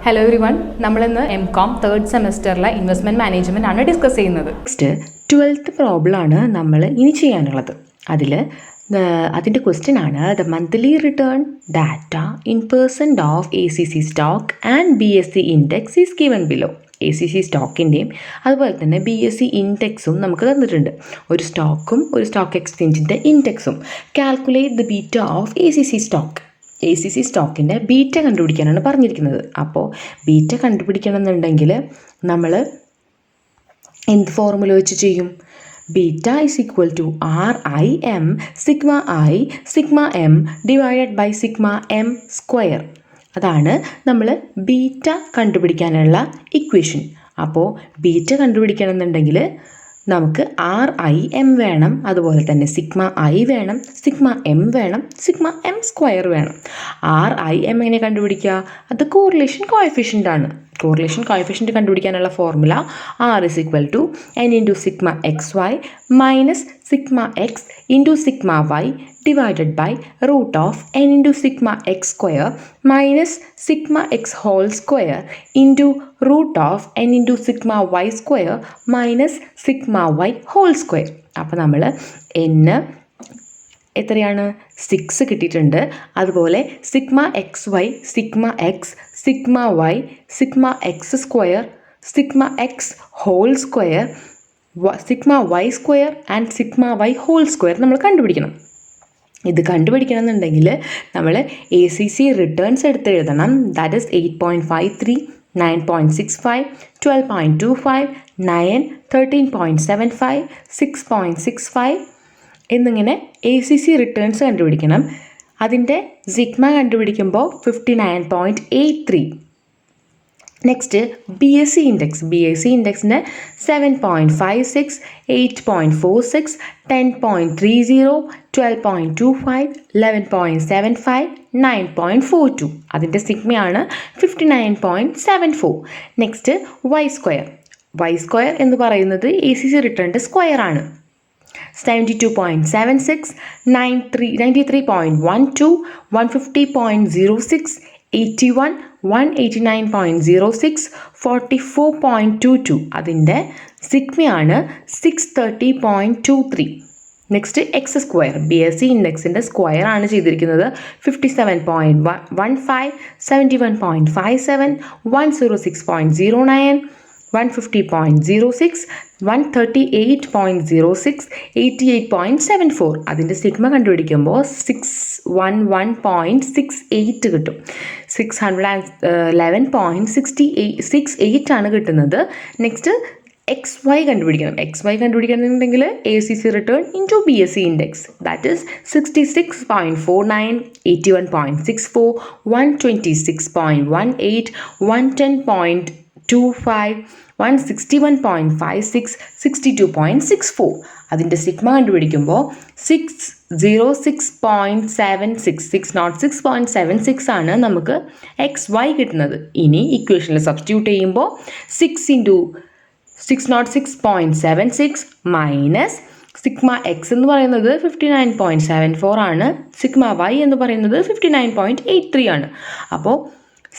Hello everyone, നമ്മളിന്ന് Mcom third സെമസ്റ്ററിലെ investment management ആണ് ഡിസ്കസ് ചെയ്യുന്നത്. നെക്സ്റ്റ് 12th പ്രോബ്ലം ആണ് നമ്മൾ ഇനി ചെയ്യാനുള്ളത്. അതിൻ്റെ ക്വസ്റ്റ്യൻ ആണ് the monthly return data in percent of ACC stock and BSE index is given below. ACC സ്റ്റോക്കിൻ്റെയും അതുപോലെ തന്നെ BSE ഇൻഡെക്സും നമുക്ക് തന്നിട്ടുണ്ട്. ഒരു സ്റ്റോക്കും ഒരു സ്റ്റോക്ക് എക്സ്ചേഞ്ചിൻ്റെ ഇൻഡെക്സും. Calculate the beta of ACC stock. ACC സ്റ്റോക്കിൻ്റെ ബീറ്റ കണ്ടുപിടിക്കാനാണ് പറഞ്ഞിരിക്കുന്നത്. അപ്പോൾ ബീറ്റ കണ്ടുപിടിക്കണം എന്നുണ്ടെങ്കിൽ നമ്മൾ എന്ത് ഫോർമുല വെച്ച് ചെയ്യും? Beta is equal to RIM sigma I sigma M divided by sigma M square. അതാണ് നമ്മൾ ബീറ്റ കണ്ടുപിടിക്കാനുള്ള ഇക്വേഷൻ. അപ്പോൾ ബീറ്റ കണ്ടുപിടിക്കണം എന്നുണ്ടെങ്കിൽ നമുക്ക് RIM വേണം, അതുപോലെ തന്നെ സിഗ്മ I വേണം, സിഗ്മ M വേണം, സിഗ്മ M സ്ക്വയർ വേണം. RIM എങ്ങനെ കണ്ടുപിടിക്കുക? അത് കോറിലേഷൻ കോഎഫിഷ്യൻ്റ് ആണ്. കോറിലേഷൻ കോഎഫിഷ്യൻ്റ് കണ്ടുപിടിക്കാനുള്ള formula R is equal to N into sigma XY minus sigma X into sigma Y divided by root of N into sigma X square minus sigma X whole square into root of N into sigma Y square minus sigma Y whole square. അപ്പോൾ നമ്മൾ N എത്രയാണ്? 6 കിട്ടിയിട്ടുണ്ട്. അതുപോലെ sigma XY, sigma X, sigma Y, sigma X square, sigma X whole square, sigma Y square and sigma Y whole square നമ്മൾ കണ്ടുപിടിക്കണം. ഇത് കണ്ടുപിടിക്കണം എന്നുണ്ടെങ്കിൽ നമ്മൾ ACC റിട്ടേൺസ് എടുത്ത് എഴുതണം. ദാറ്റ് ഈസ് 8.53, 9.65, 12.25, 9, 13.75, 6.65 എന്നിങ്ങനെ ACC റിട്ടേൺസ് കണ്ടുപിടിക്കണം. അതിൻ്റെ സിഗ്മ കണ്ടുപിടിക്കുമ്പോൾ 59.83. Next BSE index. BSE ഇൻഡെക്സിൻ്റെ 7.56, 8.46, 10.30, 12.25, 11.75, 9.42. അതിൻ്റെ സിഗ്മയാണ് 59.74. Next Y square. Y square എന്ന് പറയുന്നത് ACC റിട്ടേണിൻ്റെ സ്ക്വയർ ആണ്. 72.76, 93.12, 150.06, 81, 189.06, 44.22. അതിൻ്റെ സിഗ്മയാണ് 630.23. Next X square. BSE ഇൻഡെക്സിൻ്റെ സ്ക്വയർ ആണ് ചെയ്തിരിക്കുന്നത്. 57.15, 71.57, 106.09, 150.06, 138.06, 88.74. അതിൻ്റെ സിഗ്മ കണ്ടുപിടിക്കുമ്പോൾ 611.68 കിട്ടും. 611.68 ആണ് കിട്ടുന്നത്. നെക്സ്റ്റ് XY കണ്ടുപിടിക്കണം. XY കണ്ടുപിടിക്കണമെന്നുണ്ടെങ്കിൽ ACC return into BSE index. That is 66.49, 81.64, 126.18, 110.25, 161.56, 62.64. അതിൻ്റെ സിഗ്മ കണ്ടുപിടിക്കുമ്പോൾ 606.76, 606.76 ആണ് നമുക്ക് XY കിട്ടുന്നത്. ഇനി ഇക്വേഷനിൽ സബ്സ്റ്റിറ്റ്യൂട്ട് ചെയ്യുമ്പോൾ 6 into 606.76 മൈനസ് സിഗ്മ X എന്ന് പറയുന്നത് 59.74 ആണ്, സിഗ്മ Y എന്ന് പറയുന്നത് 59.83 ആണ്. അപ്പോൾ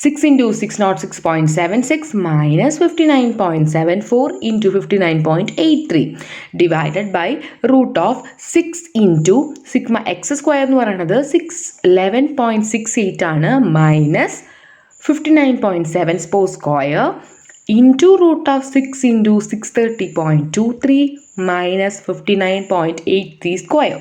6 into 606.76 minus 59.74 into 59.83 divided by root of 6 into sigma X square എന്ന് പറയുന്നത് 611.68 ആണ്, minus 59.74 square into root of 6 into 630.23 minus 59.83 square.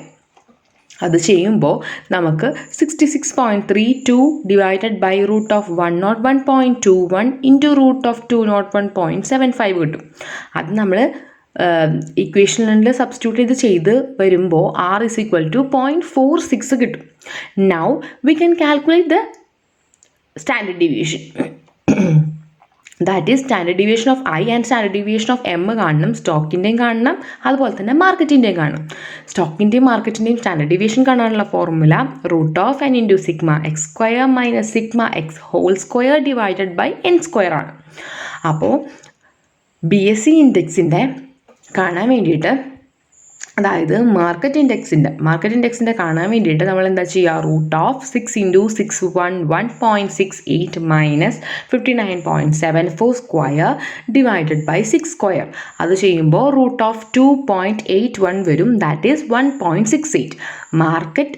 അത് ചെയ്യുമ്പോൾ നമുക്ക് 66.32 divided by root of 101.21 into root of 201.75 കിട്ടും. അത് നമ്മൾ ഇക്വേഷനിൽ സബ്സ്റ്റിറ്റ്യൂട്ട് ചെയ്ത് വരുമ്പോൾ R is equal to 0.46 കിട്ടും. Now we can calculate the standard deviation. That is standard deviation of I and standard deviation of M കാണണം, സ്റ്റോക്കിൻ്റെയും കാണണം, അതുപോലെ തന്നെ മാർക്കറ്റിൻ്റെയും കാണണം. സ്റ്റോക്കിൻ്റെയും മാർക്കറ്റിൻ്റെയും സ്റ്റാൻഡേർഡ് ഡീവിയേഷൻ കാണാനുള്ള formula root of N into sigma X square minus sigma X whole square divided by N square ആണ്. അപ്പോൾ BSE ഇൻഡെക്സിൻ്റെ കാണാൻ വേണ്ടിയിട്ട് അതായത് മാർക്കറ്റ് ഇൻഡെക്സിൻ്റെ കാണാൻ വേണ്ടിയിട്ട് നമ്മൾ എന്താ ചെയ്യുക, root of 6 into 611.68 minus 59.74 square divided by 6 square. അത് ചെയ്യുമ്പോൾ റൂട്ട് ഓഫ് 2.81 വരും, that is 1.68. Market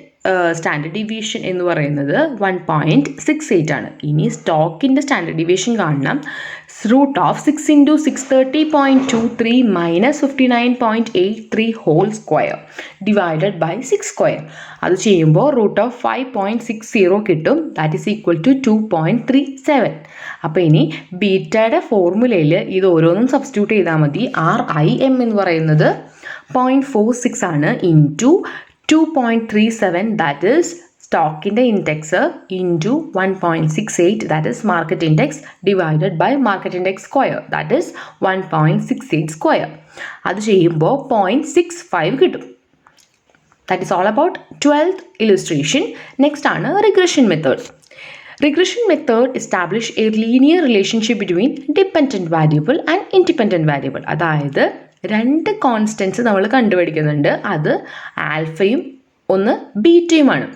standard deviation എന്ന് പറയുന്നത് 1.68 ആണ്. ഇനി സ്റ്റോക്കിൻ്റെ സ്റ്റാൻഡേർഡ് ഡീവിയേഷൻ കാണണം. Root of 6 into 630.23 minus 59.83 whole square divided by 6 square. അത് ചെയ്യുമ്പോൾ റൂട്ട് ഓഫ് 5.60 കിട്ടും, ദാറ്റ് ഈസ് ഈക്വൽ ടു 2.37. അപ്പോൾ ഇനി ബീറ്റയുടെ ഫോർമുലയിൽ ഇത് ഓരോന്നും സബ്സ്റ്റിറ്റ്യൂട്ട് ചെയ്താൽ മതി. RIM എന്ന് പറയുന്നത് 0.46 ആണ് ഇൻറ്റു 2.37, ദാറ്റ് ഈസ് സ്റ്റോക്കിൻ്റെ index into 1.68, that is market index divided by market index square, that is 1.68 square. അത് ചെയ്യുമ്പോൾ 0.65 കിട്ടും. That is all about 12th illustration. Next ആണ് regression method. Regression method establish a linear relationship between dependent variable and independent variable. അതായത് രണ്ട് constants നമ്മൾ കണ്ടുപിടിക്കുന്നുണ്ട്. അത് ആൽഫയും ഒന്ന് ബീറ്റയുമാണ്.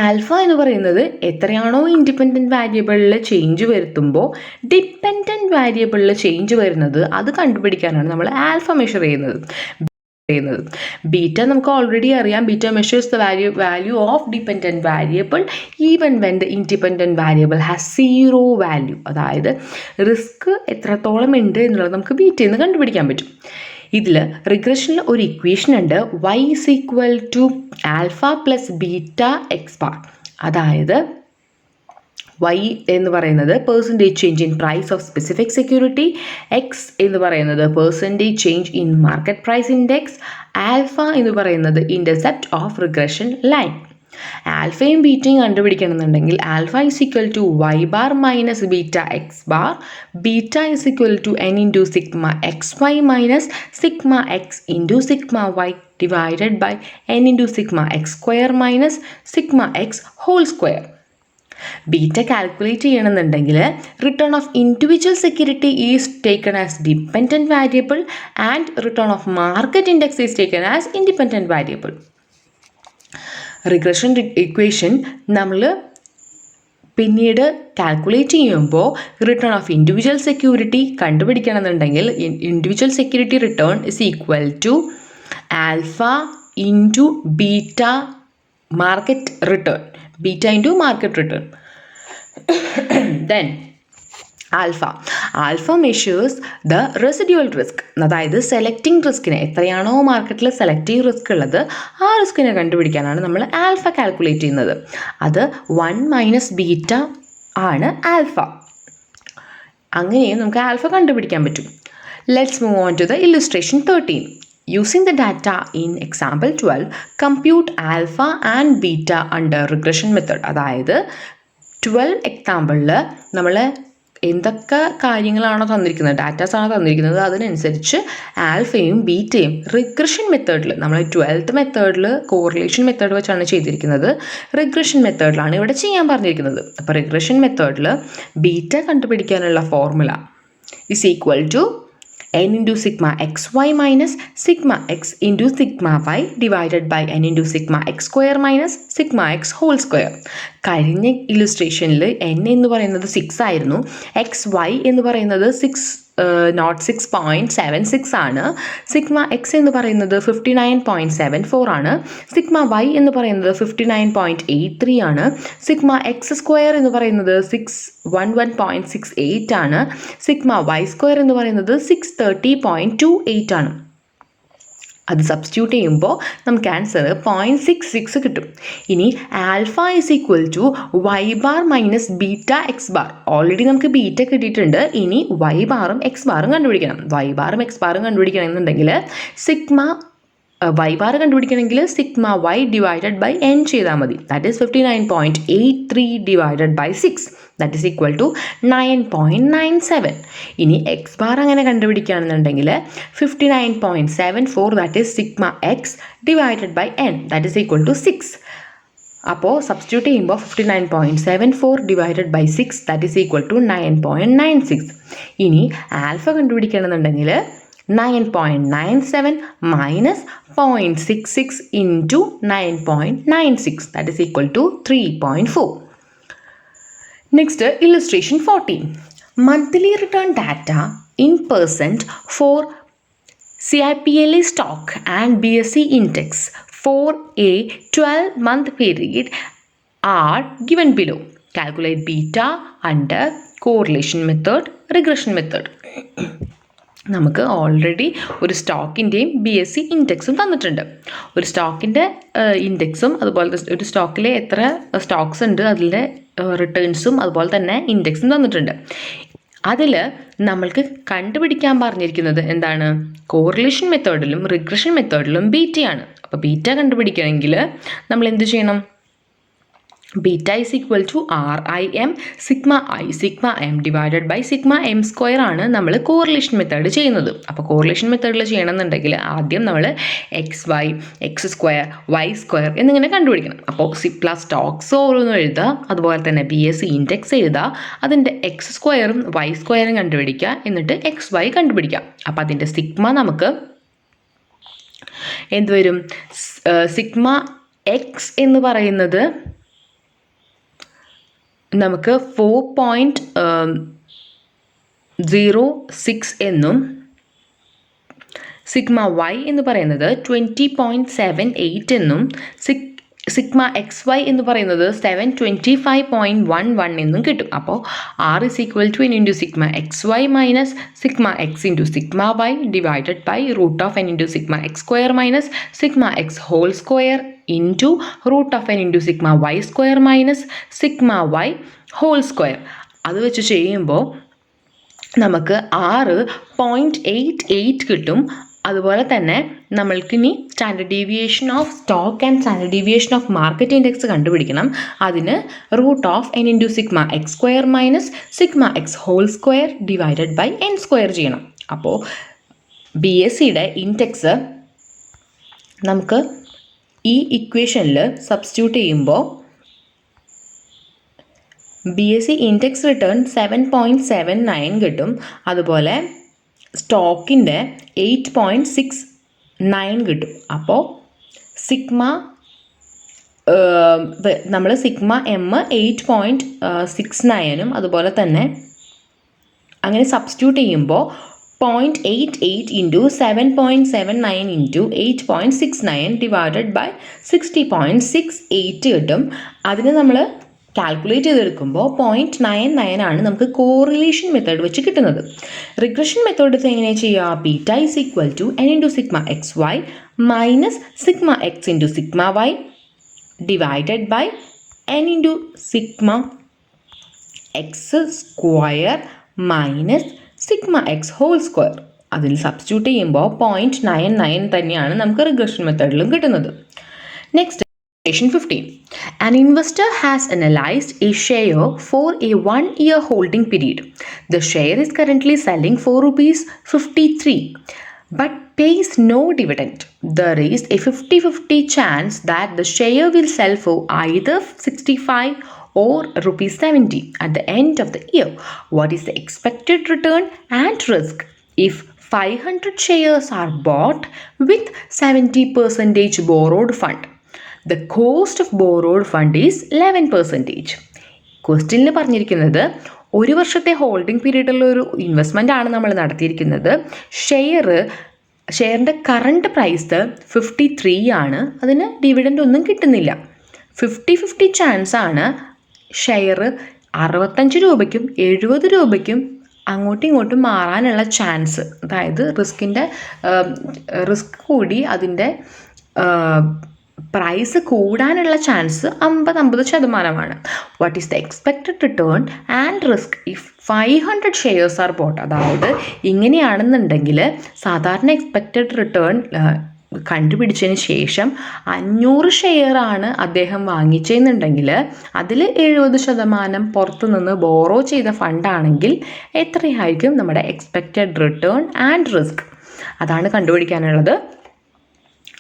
Alpha എന്ന് പറയുന്നത് എത്രയാണോ ഇൻഡിപെൻഡൻറ്റ് വാരിയബിളിൽ ചേഞ്ച് വരുത്തുമ്പോൾ ഡിപ്പെൻഡൻറ്റ് വാരിയബിളിൽ ചേഞ്ച് വരുന്നത് അത് കണ്ടുപിടിക്കാനാണ് നമ്മൾ ആൽഫ മെഷർ ചെയ്യുന്നത്. ബീറ്റ നമുക്ക് ഓൾറെഡി അറിയാം. Beta measures the value of dependent variable even when the independent variable has 0 value. അതായത് റിസ്ക് എത്രത്തോളം ഉണ്ട് എന്നുള്ളത് നമുക്ക് ബീറ്റയിൽ നിന്ന് കണ്ടുപിടിക്കാൻ പറ്റും. ഇതിൽ റിഗ്രഷനിൽ ഒരു ഇക്വേഷൻ ഉണ്ട്, y is equal to alpha plus beta X bar. അതായത് y എന്ന് പറയുന്നത് percentage change in price of specific security, X എന്ന് പറയുന്നത് percentage change in market price index, alpha എന്ന് പറയുന്നത് ഇൻ്റർസെപ്റ്റ് ഓഫ് റിഗ്രഷൻ ലൈൻ. ആൽഫയും ബീറ്റയും കണ്ടുപിടിക്കണമെന്നുണ്ടെങ്കിൽ alpha is equal to Y bar minus beta X bar, beta is equal to N into sigma X Y minus sigma X into sigma Y divided by N into sigma X square minus sigma X whole square. Beta calculate ചെയ്യണമെന്നുണ്ടെങ്കിൽ return of individual security is taken as dependent variable and return of market index is taken as independent variable. Regression equation നമ്മൾ പിന്നീട് calculate ചെയ്യുമ്പോൾ return of individual security കണ്ടുപിടിക്കണമെന്നുണ്ടെങ്കിൽ individual security return is equal to alpha into beta market return, beta into market return. Then alpha measures the residual risk. അതായത് selecting റിസ്കിനെ, എത്രയാണോ മാർക്കറ്റിൽ selective risk ഉള്ളത് ആ റിസ്കിനെ കണ്ടുപിടിക്കാനാണ് നമ്മൾ ആൽഫ കാൽക്കുലേറ്റ് ചെയ്യുന്നത്. അത് 1 മൈനസ് ബീറ്റ ആണ് ആൽഫ. അങ്ങനെയും നമുക്ക് ആൽഫ കണ്ടുപിടിക്കാൻ പറ്റും. Let's move on to the illustration 13. Using the data in example 12, compute alpha and beta under regression method. അതായത് 12 എക്സാമ്പിളിൽ നമ്മൾ എന്തൊക്കെ കാര്യങ്ങളാണോ തന്നിരിക്കുന്നത്, ഡാറ്റാസ് ആണോ തന്നിരിക്കുന്നത്, അതിനനുസരിച്ച് ആൽഫയും ബീറ്റയും റിഗ്രഷൻ മെത്തേഡിൽ, നമ്മൾ 12th മെത്തേഡിൽ കോറിലേഷൻ മെത്തേഡ് വെച്ചാണ് ചെയ്തിരിക്കുന്നത്, റിഗ്രഷൻ മെത്തേഡിലാണ് ഇവിടെ ചെയ്യാൻ പറഞ്ഞിരിക്കുന്നത്. അപ്പോൾ റിഗ്രഷൻ മെത്തേഡിൽ ബീറ്റ കണ്ടുപിടിക്കാനുള്ള formula is equal to n into sigma xy minus sigma x into sigma y divided by n into sigma x square minus sigma x whole square. കഴിഞ്ഞ ഇല്ലുസ്ട്രേഷനിൽ n എന്ന് പറയുന്നത് 6 ആയിരുന്നു, xy എന്ന് പറയുന്നത് 6.76 ആണ്, സിഗ്മ എക്സ് എന്ന് പറയുന്നത് 59.74 ആണ്, സിഗ്മ വൈ എന്ന് പറയുന്നത് 59.83 ആണ്, സിഗ്മ എക്സ് സ്ക്വയർ എന്ന് പറയുന്നത് 611.68 ആണ്, സിഗ്മ വൈ സ്ക്വയർ എന്ന് പറയുന്നത് 630.28 ആണ്. അത് സബ്സ്റ്റിറ്റ്യൂട്ട് ചെയ്യുമ്പോൾ നമുക്ക് ആൻസർ 0.66 കിട്ടും. ഇനി alpha is equal to Y bar minus beta X bar. Already നമുക്ക് ബീറ്റ കിട്ടിയിട്ടുണ്ട്. ഇനി വൈ ബാറും എക്സ് ബാറും കണ്ടുപിടിക്കണം. വൈ ബാറും എക്സ് ബാറും കണ്ടുപിടിക്കണമെന്നുണ്ടെങ്കിൽ വൈ ബാർ കണ്ടുപിടിക്കണമെങ്കിൽ sigma Y divided by N ചെയ്താൽ മതി. That is 59.83 divided by 6, that is equal to 9.97. ഇനി എക്സ് ബാർ അങ്ങനെ കണ്ടുപിടിക്കുകയാണെന്നുണ്ടെങ്കിൽ 59.74, that is sigma X divided by N, that is equal to 6. അപ്പോൾ സബ്സ്റ്റിറ്റ്യൂട്ട് ചെയ്യുമ്പോൾ 59.74 divided by 6, that is equal to 9.96. ഇനി alpha കണ്ടുപിടിക്കുകയാണെന്നുണ്ടെങ്കിൽ 9.97 minus 0.66 into 9.96, that is equal to 3.4. Next, illustration 14. Monthly return data in percent for CIPLA stock and BSE index for a 12-month period are given below. Calculate beta under correlation method, regression method. നമുക്ക് already ഒരു സ്റ്റോക്കിൻ്റെയും BSE ഇൻഡെക്സും തന്നിട്ടുണ്ട്. ഒരു സ്റ്റോക്കിൻ്റെ ഇൻഡെക്സും അതുപോലെ ഒരു സ്റ്റോക്കിലെ എത്ര Stokes ഉണ്ട് അതിൻ്റെ റിട്ടേൺസും അതുപോലെ തന്നെ ഇൻഡെക്സും തന്നിട്ടുണ്ട്. അതിൽ നമ്മൾക്ക് കണ്ടുപിടിക്കാൻ പറഞ്ഞിരിക്കുന്നത് എന്താണ്? കോറിലേഷൻ മെത്തേഡിലും റിഗ്രഷൻ മെത്തേഡിലും ബീറ്റയാണ്. അപ്പോൾ ബീറ്റ കണ്ടുപിടിക്കണമെങ്കിൽ നമ്മൾ എന്ത് ചെയ്യണം? Beta is equal to RIM sigma I sigma M divided by sigma M square ആണ് നമ്മൾ കോറിലേഷൻ മെത്തേഡ് ചെയ്യുന്നത്. അപ്പോൾ കോറിലേഷൻ മെത്തേഡിൽ ചെയ്യണമെന്നുണ്ടെങ്കിൽ ആദ്യം നമ്മൾ XY, X square, Y square എന്നിങ്ങനെ കണ്ടുപിടിക്കണം. അപ്പോൾ സിപ്ല സ്റ്റോക്സ് ഓരോന്നും എഴുതുക, അതുപോലെ തന്നെ BSE ഇൻഡെക്സ് എഴുതുക, അതിൻ്റെ X സ്ക്വയറും Y സ്ക്വയറും കണ്ടുപിടിക്കുക, എന്നിട്ട് XY കണ്ടുപിടിക്കുക. അപ്പോൾ അതിൻ്റെ സിഗ്മ നമുക്ക് എന്ത് വരും? സിഗ്മ X എന്ന് പറയുന്നത് നമുക്ക് 4.06 എന്നും സിഗ്മ Y എന്ന് പറയുന്നത് 20.78 എന്നും സിഗ്മ XY എന്ന് പറയുന്നത് 725.11 എന്നും കിട്ടും. അപ്പോൾ R is equal to n into sigma XY minus sigma X into sigma Y divided by root of n into sigma X square minus sigma X whole square into root of n into sigma Y square minus sigma Y whole square. അത് വെച്ച് ചെയ്യുമ്പോൾ നമുക്ക് 6.88 കിട്ടും. അതുപോലെ തന്നെ നമ്മൾക്കിനി standard deviation of stock and standard deviation of market index കണ്ടുപിടിക്കണം. അതിന് root of n into sigma X square minus sigma X whole square divided by n square ചെയ്യണം. അപ്പോൾ BSEയുടെ ഇൻഡെക്സ് നമുക്ക് ഈ ഇക്വേഷനിൽ സബ്സ്റ്റിറ്റ്യൂട്ട് ചെയ്യുമ്പോൾ BSE ഇൻഡെക്സ് റിട്ടേൺ 7.79 കിട്ടും. അതുപോലെ സ്റ്റോക്കിൻ്റെ 8.69 കിട്ടും. അപ്പോൾ സിഗ്മ നമ്മൾ സിഗ്മ M 8.69ഉം അതുപോലെ തന്നെ അങ്ങനെ സബ്സ്റ്റിറ്റ്യൂട്ട് ചെയ്യുമ്പോൾ 0.88 ഇൻറ്റു 7.79 ഇൻറ്റു 8.69 ഡിവൈഡഡ് ബൈ 60.68 കിട്ടും. അതിന് നമ്മൾ കാൽക്കുലേറ്റ് ചെയ്തെടുക്കുമ്പോൾ 0.99 ആണ് നമുക്ക് കോറിലേഷൻ മെത്തേഡ് വെച്ച് കിട്ടുന്നത്. റിഗ്രഷൻ മെത്തേഡ് എങ്ങനെയാണ് ചെയ്യുക? Beta is equal to n into sigma XY minus sigma X into sigma Y divided by n into sigma X square minus sigma X whole square. അതിൽ substitute ചെയ്യുമ്പോൾ 0.99 തന്നെയാണ് നമുക്ക് regression മെത്തേഡിലും കിട്ടുന്നത്. Next, Question 15. An investor has analyzed a share for a 1-year holding period. The share is currently selling for ₹53 but pays no dividend. There is a 50-50 chance that the share will sell for either 65 or ₹70 at the end of the year. What is the expected return and risk if 500 shares are bought with 70% borrowed fund? The cost of borrowed fund is 11%. ക്വസ്റ്റ്യനിൽ പറഞ്ഞിരിക്കുന്നത് ഒരു വർഷത്തെ holding പീരീഡിലുള്ള ഒരു investment ആണ് നമ്മൾ നടത്തിയിരിക്കുന്നത്. ഷെയറിൻ്റെ current price 53 ആണ്. അതിന് ഡിവിഡൻഡ് ഒന്നും കിട്ടുന്നില്ല. 50-50 ചാൻസ് ആണ് ഷെയർ 65 രൂപയ്ക്കും 70 രൂപയ്ക്കും അങ്ങോട്ടും ഇങ്ങോട്ടും മാറാനുള്ള ചാൻസ്. അതായത് റിസ്ക് കൂടി അതിൻ്റെ പ്രൈസ് കൂടാനുള്ള chance 50% what is the expected return and risk if 500 shares are boat? അതായത് ഇങ്ങനെയാണെന്നുണ്ടെങ്കിൽ സാധാരണ എക്സ്പെക്റ്റഡ് റിട്ടേൺ കണ്ടുപിടിച്ചതിന് ശേഷം 500 ഷെയറാണ് അദ്ദേഹം വാങ്ങിച്ചെന്നുണ്ടെങ്കിൽ അതിൽ 70% പുറത്തുനിന്ന് ബോറോ ചെയ്ത ഫണ്ടാണെങ്കിൽ എത്രയായിരിക്കും നമ്മുടെ എക്സ്പെക്റ്റഡ് റിട്ടേൺ ആൻഡ് റിസ്ക്? അതാണ് കണ്ടുപിടിക്കാനുള്ളത്.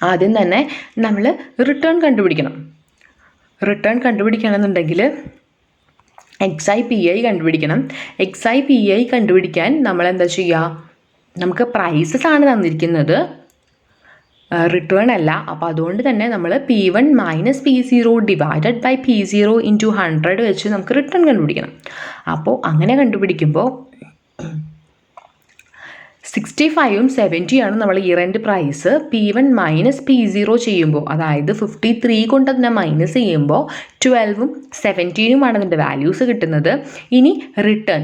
ആദ്യം തന്നെ നമ്മൾ റിട്ടേൺ കണ്ടുപിടിക്കണം. റിട്ടേൺ കണ്ടുപിടിക്കണമെന്നുണ്ടെങ്കിൽ XIPI കണ്ടുപിടിക്കണം. XIPI കണ്ടുപിടിക്കാൻ നമ്മൾ എന്താ ചെയ്യുക? നമുക്ക് പ്രൈസസ് ആണ് തന്നിരിക്കുന്നത്, റിട്ടേൺ അല്ല. അപ്പോൾ അതുകൊണ്ട് തന്നെ നമ്മൾ P1 minus P0 divided by P0 into 100 വെച്ച് നമുക്ക് റിട്ടേൺ കണ്ടുപിടിക്കണം. അപ്പോൾ അങ്ങനെ കണ്ടുപിടിക്കുമ്പോൾ 65ഉം 70ആണ് നമ്മൾ year end price. P1 minus P0 ചെയ്യുമ്പോൾ, അതായത് 53 കൊണ്ട് അതിനെ മൈനസ് ചെയ്യുമ്പോൾ 12ഉം 17ഉമാണ് അതിൻ്റെ വാല്യൂസ് കിട്ടുന്നത്. ഇനി റിട്ടേൺ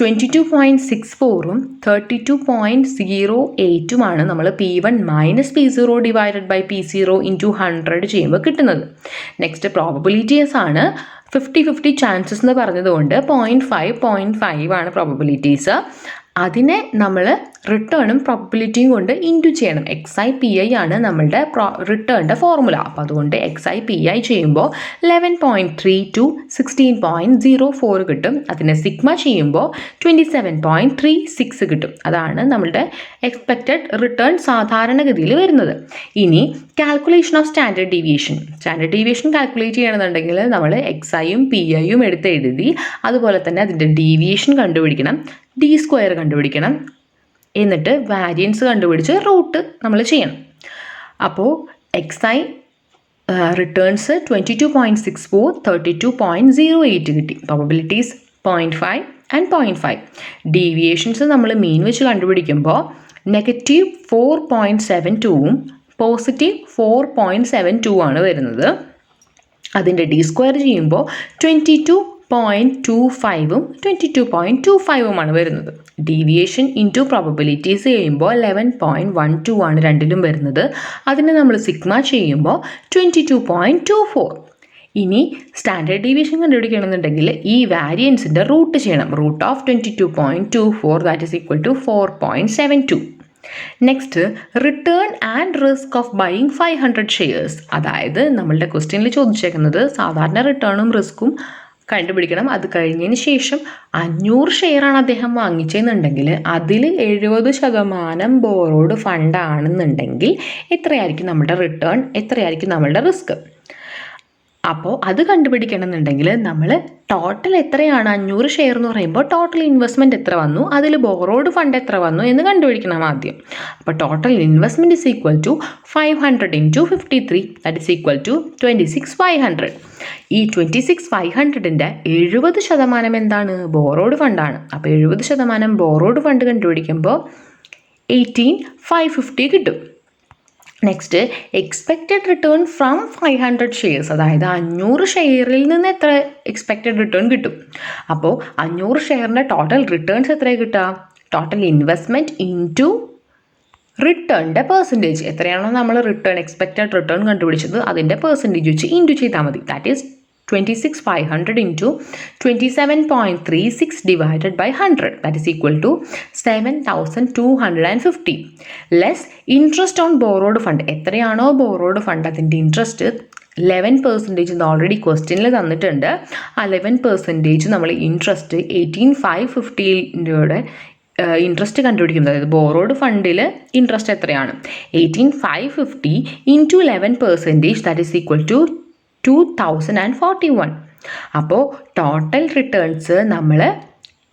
22.64ഉം 32.08ഉമാണ് നമ്മൾ P1 minus P0 divided by P0 into 100 ചെയ്യുമ്പോൾ കിട്ടുന്നത്. നെക്സ്റ്റ് പ്രോബബിലിറ്റീസ് ആണ്. 50-50 ചാൻസസ് എന്ന് പറഞ്ഞതുകൊണ്ട് 0.5 ആണ് പ്രോബബിലിറ്റീസ്. അതിനെ നമ്മൾ റിട്ടേണും പ്രോബബിലിറ്റിയും കൊണ്ട് ഇൻറ്റു ചെയ്യണം. XI/PI ആണ് നമ്മളുടെ റിട്ടേണിൻ്റെ ഫോർമുല. അപ്പോൾ അതുകൊണ്ട് XI/PI ചെയ്യുമ്പോൾ 11.3 to 16.04 കിട്ടും. അതിനെ സിഗ്മ ചെയ്യുമ്പോൾ 27.36 കിട്ടും. അതാണ് നമ്മളുടെ എക്സ്പെക്റ്റഡ് റിട്ടേൺ സാധാരണഗതിയിൽ വരുന്നത്. ഇനി calculation of standard deviation calculate ചെയ്യണമെന്നുണ്ടെങ്കിൽ നമ്മൾ XIയും PIയും എടുത്ത് എഴുതി, അതുപോലെ തന്നെ അതിൻ്റെ ഡീവിയേഷൻ കണ്ടുപിടിക്കണം, D² കണ്ടുപിടിക്കണം, എന്നിട്ട് വാരിയൻസ് കണ്ടുപിടിച്ച് റൂട്ട് നമ്മൾ ചെയ്യണം. അപ്പോൾ XI റിട്ടേൺസ് 22.64, 32.08 കിട്ടി. Probabilities 0.5 and 0.5. ഡീവിയേഷൻസ് നമ്മൾ മീൻ വെച്ച് കണ്ടുപിടിക്കുമ്പോൾ -4.72ഉം +4.72 ആണ് വരുന്നത്. അതിൻ്റെ D² ചെയ്യുമ്പോൾ 22.25ഉം 22.25ഉമാണ് വരുന്നത്. ഡീവിയേഷൻ ഇൻറ്റു പ്രോബബിലിറ്റീസ് ചെയ്യുമ്പോൾ 11.12 ആണ് രണ്ടിലും വരുന്നത്. അതിനെ നമ്മൾ സിഗ്മ ചെയ്യുമ്പോൾ 22.24. ഇനി സ്റ്റാൻഡേർഡ് ഡീവിയേഷൻ കണ്ടുപിടിക്കണമെന്നുണ്ടെങ്കിൽ ഈ വാരിയൻസിൻ്റെ റൂട്ട് ചെയ്യണം. Root of 22.24 that is equal to 4.72. Next return and risk of buying 500 shares. അതായത് നമ്മളുടെ ക്വസ്റ്റ്യനിൽ ചോദിച്ചേക്കുന്നത് സാധാരണ റിട്ടേണും റിസ്ക്കും കണ്ടുപിടിക്കണം. അത് കഴിഞ്ഞതിന് ശേഷം 500 ഷെയറാണ് അദ്ദേഹം വാങ്ങിച്ചതെന്നുണ്ടെങ്കിൽ അതിൽ 70% ബോറോഡ് ഫണ്ടാണെന്നുണ്ടെങ്കിൽ എത്രയായിരിക്കും നമ്മുടെ റിട്ടേൺ, എത്രയായിരിക്കും നമ്മളുടെ റിസ്ക്. അപ്പോൾ അത് കണ്ടുപിടിക്കണമെന്നുണ്ടെങ്കിൽ നമ്മൾ ടോട്ടൽ എത്രയാണ് 500 ഷെയർ എന്ന് പറയുമ്പോൾ ടോട്ടൽ ഇൻവെസ്റ്റ്മെൻറ്റ് എത്ര വന്നു, അതിൽ ബോറോഡ് ഫണ്ട് എത്ര വന്നു എന്ന് കണ്ടുപിടിക്കണം ആദ്യം. അപ്പോൾ total investment is equal to 500 into 53 that is equal to 26,500. ഈ 26,500ൻ്റെ 70% എന്താണ്? ബോറോഡ് ഫണ്ടാണ്. അപ്പോൾ 70% ബോറോഡ് ഫണ്ട് കണ്ടുപിടിക്കുമ്പോൾ 18,550 കിട്ടും. Next expected return from 500 shares. അതായത് 500 ഷെയറിൽ നിന്ന് എത്ര എക്സ്പെക്റ്റഡ് റിട്ടേൺ കിട്ടും. അപ്പോൾ 500 ഷെയറിൻ്റെ ടോട്ടൽ റിട്ടേൺസ് എത്ര കിട്ടുക? ടോട്ടൽ ഇൻവെസ്റ്റ്മെൻറ്റ് ഇൻറ്റു റിട്ടേണിൻ്റെ പെർസെൻറ്റേജ്. എത്രയാണോ നമ്മൾ എക്സ്പെക്റ്റഡ് റിട്ടേൺ കണ്ടുപിടിച്ചത് അതിൻ്റെ പെർസെൻറ്റേജ് വെച്ച് ഇൻറ്റു ചെയ്താൽ മതി. That is 26,500 into 27.36 divided by 100 that is equal to 7,250 less interest on borrowed fund. എത്രയാണോ ബോറോഡ് ഫണ്ട് അതിൻ്റെ ഇൻട്രസ്റ്റ് 11% ഓൾറെഡി ക്വസ്റ്റ്യനിൽ തന്നിട്ടുണ്ട്. ആ 11% നമ്മൾ ഇൻട്രസ്റ്റ് 18,550 ഇൻട്രസ്റ്റ് കണ്ടുപിടിക്കുന്നത്. അതായത് ബോറോഡ് ഫണ്ടിൽ ഇൻട്രസ്റ്റ് എത്രയാണ്? 18,550 into 11% that is equal to 2,041. അപ്പോൾ ടോട്ടൽ റിട്ടേൺസ് നമ്മൾ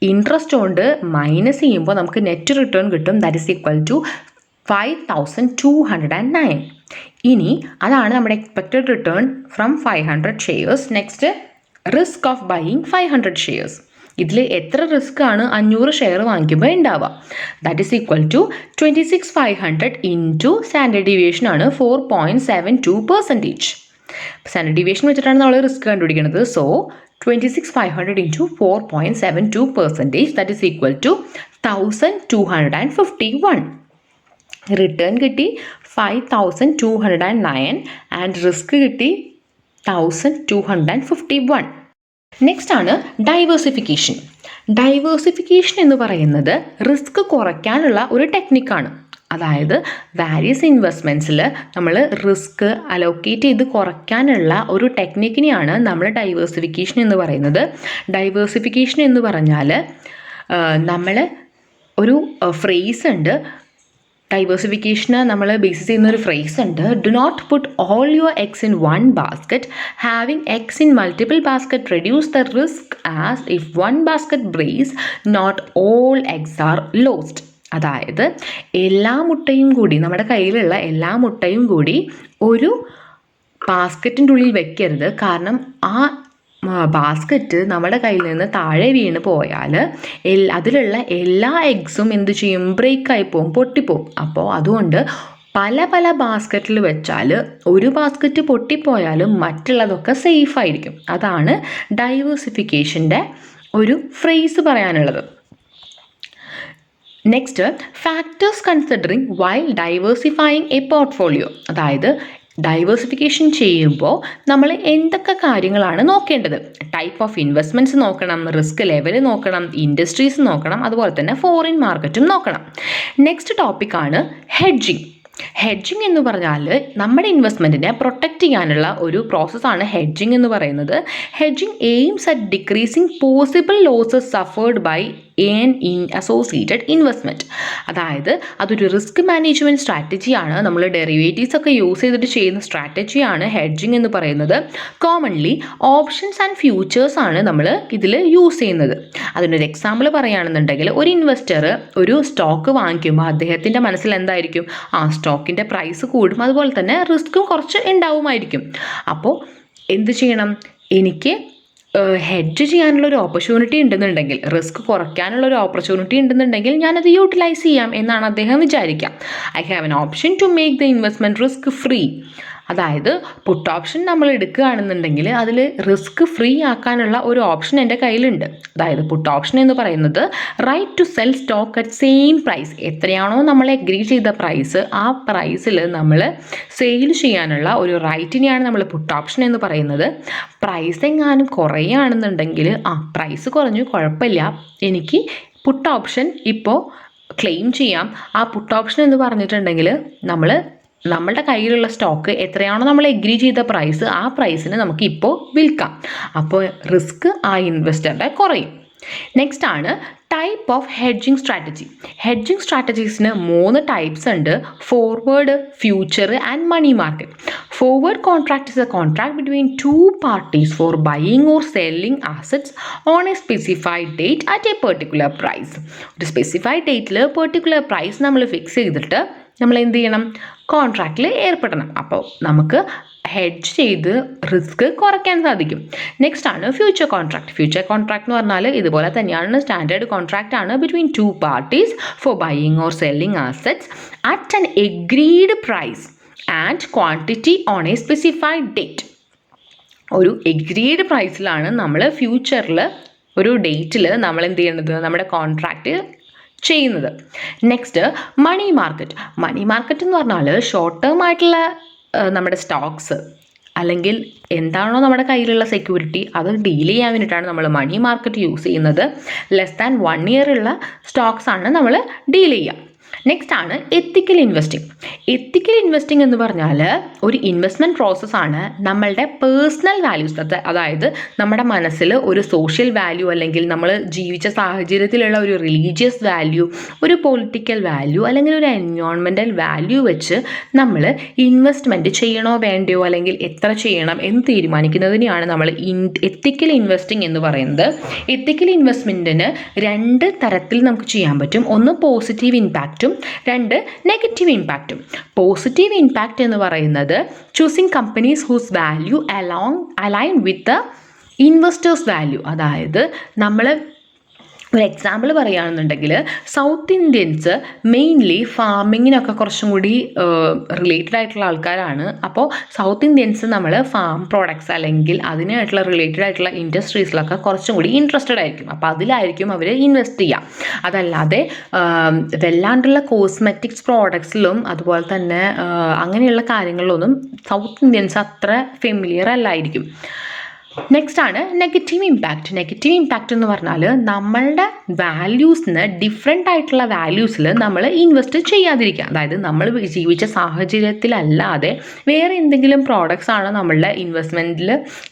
ഇൻട്രസ്റ്റ് കൊണ്ട് മൈനസ് ചെയ്യുമ്പോൾ നമുക്ക് നെറ്റ് റിട്ടേൺ കിട്ടും. That is equal to 5,209. ഇനി അതാണ് നമ്മുടെ expected return from 500 shares. Next risk of buying 500 shares. ഇതിൽ എത്ര റിസ്ക് ആണ് 500 ഷെയർ വാങ്ങിക്കുമ്പോൾ ഉണ്ടാവുക? That is equal to 26,500 into standard deviation ആണ് 4.72%. സ്റ്റാൻഡേർഡ് ഡീവിയേഷൻ വെച്ചിട്ടാണ് നമ്മൾ റിസ്ക് കണ്ടുപിടിക്കുന്നത്. So 26,500 into 4.72% that is equal to 1,251. Return കിട്ടി 5,209 ആൻഡ് റിസ്ക് കിട്ടി 1,251. നെക്സ്റ്റ് ആണ് ഡൈവേഴ്സിഫിക്കേഷൻ. ഡൈവേഴ്സിഫിക്കേഷൻ എന്ന് പറയുന്നത് റിസ്ക് കുറയ്ക്കാനുള്ള ഒരു ടെക്നിക്കാണ്. അതായത് വാരിയസ് ഇൻവെസ്റ്റ്മെൻറ്റ്സിൽ നമ്മൾ റിസ്ക് അലോക്കേറ്റ് ചെയ്ത് കുറയ്ക്കാനുള്ള ഒരു ടെക്നിക്കിനെയാണ് നമ്മൾ ഡൈവേഴ്സിഫിക്കേഷൻ എന്ന് പറയുന്നത്. ഡൈവേഴ്സിഫിക്കേഷൻ എന്ന് പറഞ്ഞാൽ നമ്മൾ ഒരു ഫ്രേസ് ഉണ്ട്. ഡൈവേഴ്സിഫിക്കേഷന് നമ്മൾ ബേസിസ് ചെയ്യുന്ന ഒരു ഫ്രേസ് ഉണ്ട്. Do not put all your eggs in one basket. Having eggs in multiple basket reduce the risk as if one basket breaks not all eggs are lost. അതായത് എല്ലാ മുട്ടയും കൂടി, നമ്മുടെ കയ്യിലുള്ള എല്ലാ മുട്ടയും കൂടി ഒരു ബാസ്ക്കറ്റിൻ്റെ ഉള്ളിൽ വെക്കരുത്. കാരണം ആ ബാസ്ക്കറ്റ് നമ്മുടെ കയ്യിൽ നിന്ന് താഴെ വീണ് പോയാൽ അതിലുള്ള എല്ലാ എഗ്സും എന്ത് ചെയ്യും, ബ്രേക്കായി പോവും, പൊട്ടിപ്പോവും. അപ്പോൾ അതുകൊണ്ട് പല പല ബാസ്ക്കറ്റിൽ വെച്ചാൽ ഒരു ബാസ്ക്കറ്റ് പൊട്ടിപ്പോയാലും മറ്റുള്ളതൊക്കെ സേഫ് ആയിരിക്കും. അതാണ് ഡൈവേഴ്സിഫിക്കേഷൻ്റെ ഒരു ഫ്രേസ് പറയാനുള്ളത്. Next, factors considering while diversifying a portfolio. അതായത് ഡൈവേഴ്സിഫിക്കേഷൻ ചെയ്യുമ്പോൾ നമ്മൾ എന്തൊക്കെ കാര്യങ്ങളാണ് നോക്കേണ്ടത്? ടൈപ്പ് ഓഫ് ഇൻവെസ്റ്റ്മെൻറ്റ്സ് നോക്കണം, റിസ്ക് ലെവൽ നോക്കണം, ഇൻഡസ്ട്രീസ് നോക്കണം, അതുപോലെ തന്നെ ഫോറിൻ മാർക്കറ്റും നോക്കണം. നെക്സ്റ്റ് ടോപ്പിക്കാണ് ഹെഡ്ജിങ്. ഹെഡ്ജിങ് എന്ന് പറഞ്ഞാൽ നമ്മുടെ ഇൻവെസ്റ്റ്മെൻറ്റിനെ പ്രൊട്ടക്റ്റ് ചെയ്യാനുള്ള ഒരു പ്രോസസ്സാണ് ഹെഡ്ജിങ് എന്ന് പറയുന്നത്. Hedging aims at decreasing possible losses suffered by associated investment. അതായത് അതൊരു റിസ്ക് മാനേജ്മെൻറ്റ് സ്ട്രാറ്റജിയാണ്. നമ്മൾ ഡെറിവേറ്റീവ്സ് ഒക്കെ യൂസ് ചെയ്തിട്ട് ചെയ്യുന്ന സ്ട്രാറ്റജിയാണ് ഹെഡ്ജിങ് എന്ന് പറയുന്നത്. കോമൺലി ഓപ്ഷൻസ് ആൻഡ് ഫ്യൂച്ചേഴ്സ് ആണ് നമ്മൾ ഇതിൽ യൂസ് ചെയ്യുന്നത്. അതിനൊരു എക്സാമ്പിൾ പറയുകയാണെന്നുണ്ടെങ്കിൽ, ഒരു ഇൻവെസ്റ്റർ ഒരു സ്റ്റോക്ക് വാങ്ങിക്കുമ്പോൾ അദ്ദേഹത്തിൻ്റെ മനസ്സിൽ എന്തായിരിക്കും, ആ സ്റ്റോക്കിൻ്റെ പ്രൈസ് കൂടും, അതുപോലെ തന്നെ റിസ്ക്കും കുറച്ച് ഉണ്ടാവുമായിരിക്കും. അപ്പോൾ എന്ത് ചെയ്യണം, എനിക്ക് ഹെഡ്ജ് ചെയ്യാനുള്ള ഒരു ഓപ്പർച്യൂണിറ്റി ഉണ്ടെന്നുണ്ടെങ്കിൽ, റിസ്ക് കുറയ്ക്കാനുള്ള ഒരു ഓപ്പർച്യൂണിറ്റി ഉണ്ടെന്നുണ്ടെങ്കിൽ ഞാനത് യൂട്ടിലൈസ് ചെയ്യാം എന്നാണ് അദ്ദേഹം വിചാരിക്കുക. I have an option to make the investment risk free. അതായത് പുട്ട് ഓപ്ഷൻ നമ്മൾ എടുക്കുകയാണെന്നുണ്ടെങ്കിൽ അതിൽ റിസ്ക് ഫ്രീ ആക്കാനുള്ള ഒരു ഓപ്ഷൻ എൻ്റെ കയ്യിലുണ്ട്. അതായത് പുട്ട് ഓപ്ഷൻ എന്ന് പറയുന്നത് right to sell stock at same price. എത്രയാണോ നമ്മൾ എഗ്രി ചെയ്ത പ്രൈസ്, ആ പ്രൈസിൽ നമ്മൾ സെയിൽ ചെയ്യാനുള്ള ഒരു റൈറ്റിനെയാണ് നമ്മൾ പുട്ട് ഓപ്ഷൻ എന്ന് പറയുന്നത്. പ്രൈസ് എങ്ങാനും കുറയുകയാണെന്നുണ്ടെങ്കിൽ, പ്രൈസ് കുറഞ്ഞു കുഴപ്പമില്ല, എനിക്ക് പുട്ട് ഓപ്ഷൻ ഇപ്പോൾ ക്ലെയിം ചെയ്യാം. ആ പുട്ട് ഓപ്ഷൻ എന്ന് പറഞ്ഞിട്ടുണ്ടെങ്കിൽ നമ്മളുടെ കയ്യിലുള്ള സ്റ്റോക്ക് എത്രയാണോ നമ്മൾ എഗ്രി ചെയ്ത പ്രൈസ്, ആ പ്രൈസിന് നമുക്ക് ഇപ്പോൾ വിൽക്കാം. അപ്പോൾ റിസ്ക് ആ ഇൻവെസ്റ്ററുടെ കുറയും. നെക്സ്റ്റ് ആണ് type of hedging strategy. Hedging സ്ട്രാറ്റജീസിന് 3 ടൈപ്സ് ഉണ്ട്: forward, future and money market. Forward contract is a contract between two parties for buying or selling assets on a specified date at a particular price. ഒരു specified ഡേറ്റിൽ particular price നമ്മൾ fix ചെയ്തിട്ട് നമ്മൾ എന്ത് ചെയ്യണം, കോൺട്രാക്റ്റിൽ ഏർപ്പെടണം. അപ്പോൾ നമുക്ക് hedge ചെയ്ത് risk കുറയ്ക്കാൻ സാധിക്കും. നെക്സ്റ്റ് ആണ് ഫ്യൂച്ചർ കോൺട്രാക്ട്. ഫ്യൂച്ചർ കോൺട്രാക്ട് എന്ന് പറഞ്ഞാൽ ഇതുപോലെ തന്നെയാണ്, സ്റ്റാൻഡേർഡ് കോൺട്രാക്റ്റ് ആണ് between two parties for buying or selling assets at an agreed price and quantity on a specified date. ഒരു എഗ്രീഡ് പ്രൈസിലാണ് നമ്മൾ ഫ്യൂച്ചറിൽ ഒരു ഡേറ്റിൽ നമ്മൾ എന്ത് ചെയ്യുന്നത്, നമ്മുടെ കോൺട്രാക്റ്റ് ചെയ്യുന്നത്. Next money market. Money market എന്ന് പറഞ്ഞാൽ ഷോർട്ട് ടേം ആയിട്ടുള്ള നമ്മുടെ സ്റ്റോക്സ് അല്ലെങ്കിൽ എന്താണോ നമ്മുടെ കയ്യിലുള്ള സെക്യൂരിറ്റി അത് ഡീൽ ചെയ്യാൻ വേണ്ടിയിട്ടാണ് നമ്മൾ മണി മാർക്കറ്റ് യൂസ് ചെയ്യുന്നത്. ലെസ് ദാൻ 1 ഇയർ ഉള്ള സ്റ്റോക്സ് ആണ് നമ്മൾ ഡീൽ ചെയ്യുക. നെക്സ്റ്റ് ആണ് എത്തിക്കൽ ഇൻവെസ്റ്റിംഗ്. എത്തിക്കൽ ഇൻവെസ്റ്റിംഗ് എന്ന് പറഞ്ഞാൽ ഒരു ഇൻവെസ്റ്റ്മെൻറ്റ് പ്രോസസ്സാണ്. നമ്മളുടെ പേഴ്സണൽ വാല്യൂസ്, അതായത് നമ്മുടെ മനസ്സിൽ ഒരു സോഷ്യൽ വാല്യൂ അല്ലെങ്കിൽ നമ്മൾ ജീവിച്ച സാഹചര്യത്തിലുള്ള ഒരു റിലീജിയസ് വാല്യൂ, ഒരു പൊളിറ്റിക്കൽ വാല്യൂ അല്ലെങ്കിൽ ഒരു എൻവയോൺമെൻറ്റൽ വാല്യൂ വെച്ച് നമ്മൾ ഇൻവെസ്റ്റ്മെൻറ്റ് ചെയ്യണോ വേണ്ടയോ അല്ലെങ്കിൽ എത്ര ചെയ്യണം എന്ന് തീരുമാനിക്കുന്നതിനെയാണ് നമ്മൾ എത്തിക്കൽ ഇൻവെസ്റ്റിംഗ് എന്ന് പറയുന്നത്. എത്തിക്കൽ ഇൻവെസ്റ്റ്മെൻറ്റിന് 2 തരത്തിൽ നമുക്ക് ചെയ്യാൻ പറ്റും. ഒന്ന് പോസിറ്റീവ് ഇമ്പാക്റ്റും, 2 നെഗറ്റീവ് ഇമ്പാക്റ്റും. പോസിറ്റീവ് ഇമ്പാക്റ്റ് എന്ന് പറയുന്നത് choosing companies whose value align with the investors value. അതായത് നമ്മൾ ഒരു എക്സാമ്പിൾ പറയുകയാണെന്നുണ്ടെങ്കിൽ സൗത്ത് ഇന്ത്യൻസ് മെയിൻലി ഫാമിങ്ങിനൊക്കെ കുറച്ചും കൂടി റിലേറ്റഡ് ആയിട്ടുള്ള ആൾക്കാരാണ്. അപ്പോൾ സൗത്ത് ഇന്ത്യൻസ് നമ്മൾ ഫാം പ്രോഡക്ട്സ് അല്ലെങ്കിൽ അതിനായിട്ടുള്ള റിലേറ്റഡ് ആയിട്ടുള്ള ഇൻഡസ്ട്രീസിലൊക്കെ കുറച്ചും കൂടി ഇൻട്രസ്റ്റഡ് ആയിരിക്കും. അപ്പോൾ അതിലായിരിക്കും അവർ ഇൻവെസ്റ്റ് ചെയ്യുക. അതല്ലാതെ വല്ലാണ്ടുള്ള കോസ്മെറ്റിക്സ് പ്രോഡക്ട്സിലും അതുപോലെ തന്നെ അങ്ങനെയുള്ള കാര്യങ്ങളിലൊന്നും സൗത്ത് ഇന്ത്യൻസ് അത്ര ഫെമിലിയർ അല്ലായിരിക്കും. നെക്സ്റ്റ് ആണ് നെഗറ്റീവ് ഇമ്പാക്റ്റ്. നെഗറ്റീവ് ഇമ്പാക്റ്റ് എന്ന് പറഞ്ഞാൽ നമ്മളുടെ വാല്യൂസിന് ഡിഫറെൻ്റ് ആയിട്ടുള്ള വാല്യൂസിൽ നമ്മൾ ഇൻവെസ്റ്റ് ചെയ്യാതിരിക്കുക. അതായത് നമ്മൾ ജീവിച്ച സാഹചര്യത്തിലല്ലാതെ വേറെ എന്തെങ്കിലും പ്രോഡക്റ്റ്സ് ആണ് നമ്മളുടെ ഇൻവെസ്റ്റ്മെൻറ്റിൽ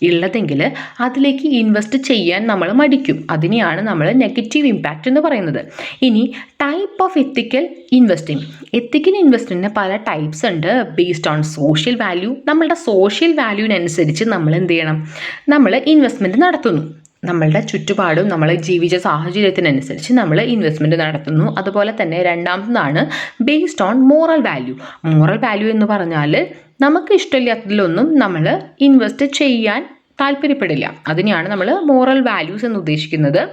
ഉള്ളതെങ്കിൽ അതിലേക്ക് ഇൻവെസ്റ്റ് ചെയ്യാൻ നമ്മൾ മടിക്കും. അതിനെയാണ് നമ്മൾ നെഗറ്റീവ് ഇമ്പാക്റ്റ് എന്ന് പറയുന്നത്. ഇനി ടൈപ്പ് ഓഫ് എത്തിക്കൽ ഇൻവെസ്റ്റിംഗ്. എത്തിക്കൽ ഇൻവെസ്റ്റിങ്ങിന് പല ടൈപ്സ് ഉണ്ട്. Based on social value. നമ്മളുടെ സോഷ്യൽ വാല്യൂവിനനുസരിച്ച് നമ്മൾ എന്ത് ചെയ്യണം, നമ്മൾ ഇൻവെസ്റ്റ്മെൻറ്റ് നടത്തുന്നു. നമ്മളുടെ ചുറ്റുപാടും നമ്മൾ ജീവിച്ച സാഹചര്യത്തിനനുസരിച്ച് നമ്മൾ ഇൻവെസ്റ്റ്മെൻറ്റ് നടത്തുന്നു. അതുപോലെ തന്നെ രണ്ടാമതാണ് based on moral value. Moral value എന്ന് പറഞ്ഞാൽ നമുക്ക് ഇഷ്ടമില്ലാത്തതിലൊന്നും നമ്മൾ ഇൻവെസ്റ്റ് ചെയ്യാൻ താല്പര്യപ്പെടില്ല. അതിനെയാണ് നമ്മൾ മോറൽ വാല്യൂസ് എന്ന് ഉദ്ദേശിക്കുന്നത്.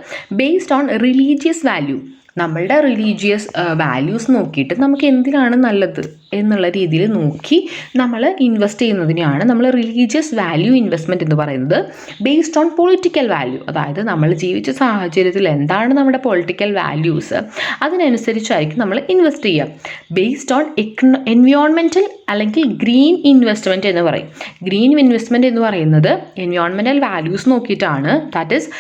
ബേസ്ഡ് ഓൺ റിലീജിയസ് വാല്യൂ, നമ്മളുടെ റിലീജിയസ് വാല്യൂസ് നോക്കിയിട്ട് നമുക്ക് എന്തിനാണ് നല്ലത് എന്നുള്ള രീതിയിൽ നോക്കി നമ്മൾ ഇൻവെസ്റ്റ് ചെയ്യുന്നതിനെയാണ് നമ്മൾ റിലീജിയസ് വാല്യൂ ഇൻവെസ്റ്റ്മെൻറ്റ് എന്ന് പറയുന്നത്. ബേസ്ഡ് ഓൺ പൊളിറ്റിക്കൽ വാല്യൂ, അതായത് നമ്മൾ ജീവിച്ച സാഹചര്യത്തിൽ എന്താണ് നമ്മുടെ പൊളിറ്റിക്കൽ വാല്യൂസ് അതിനനുസരിച്ചായിരിക്കും നമ്മൾ ഇൻവെസ്റ്റ് ചെയ്യുക. ബേസ്ഡ് ഓൺ എൻവയോൺമെൻറ്റൽ അല്ലെങ്കിൽ ഗ്രീൻ ഇൻവെസ്റ്റ്മെൻറ്റ് എന്ന് പറയും. ഗ്രീൻ ഇൻവെസ്റ്റ്മെൻറ്റ് എന്ന് പറയുന്നത് എൻവയോൺമെൻറ്റൽ വാല്യൂസ് നോക്കിയിട്ടാണ്. ദാറ്റ് ഈസ്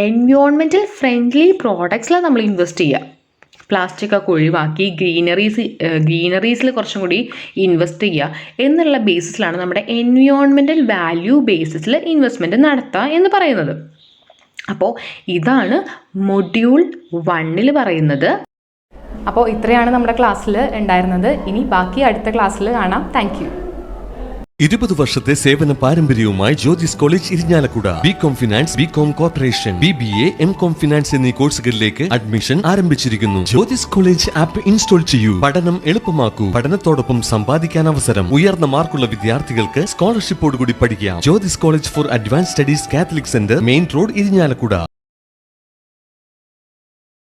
എൻവയോൺമെൻറ്റൽ ഫ്രണ്ട്ലി പ്രോഡക്ട്സിലാണ് നമ്മൾ ഇൻവെസ്റ്റ് ചെയ്യുക. പ്ലാസ്റ്റിക് ഒക്കെ ഒഴിവാക്കി ഗ്രീനറീസിൽ കുറച്ചും കൂടി ഇൻവെസ്റ്റ് ചെയ്യുക എന്നുള്ള ബേസിസിലാണ് നമ്മുടെ എൻവയോൺമെൻറ്റൽ വാല്യൂ ബേസിസിൽ ഇൻവെസ്റ്റ്മെൻറ്റ് നടത്തുക എന്ന് പറയുന്നത്. അപ്പോൾ ഇതാണ് മൊഡ്യൂൾ 1 പറയുന്നത്. അപ്പോൾ ഇത്രയാണ് നമ്മുടെ ക്ലാസ്സിൽ ഉണ്ടായിരുന്നത്. ഇനി ബാക്കി അടുത്ത ക്ലാസ്സിൽ കാണാം. Thank you. 20 വർഷത്തെ സേവന പാരമ്പര്യവുമായി Jyothis college Irinjalakuda. Mcom finance, Mcom corporation, BBA, Mcom finance എന്നീ കോഴ്സുകളിലേക്ക് അഡ്മിഷൻ ആരംഭിച്ചിരിക്കുന്നു. ജ്യോതിസ് കോളേജ് ആപ്പ് ഇൻസ്റ്റാൾ ചെയ്യൂ. പഠനം എളുപ്പമാക്കൂ. പഠനത്തോടൊപ്പം സമ്പാദിക്കാൻ അവസരം. ഉയർന്ന മാർക്കുള്ള വിദ്യാർത്ഥികൾക്ക് സ്കോളർഷിപ്പോടുകൂടി പഠിക്കാം. Jyothis college four advance studies, Catholic centre, main road, Irinjalakuda.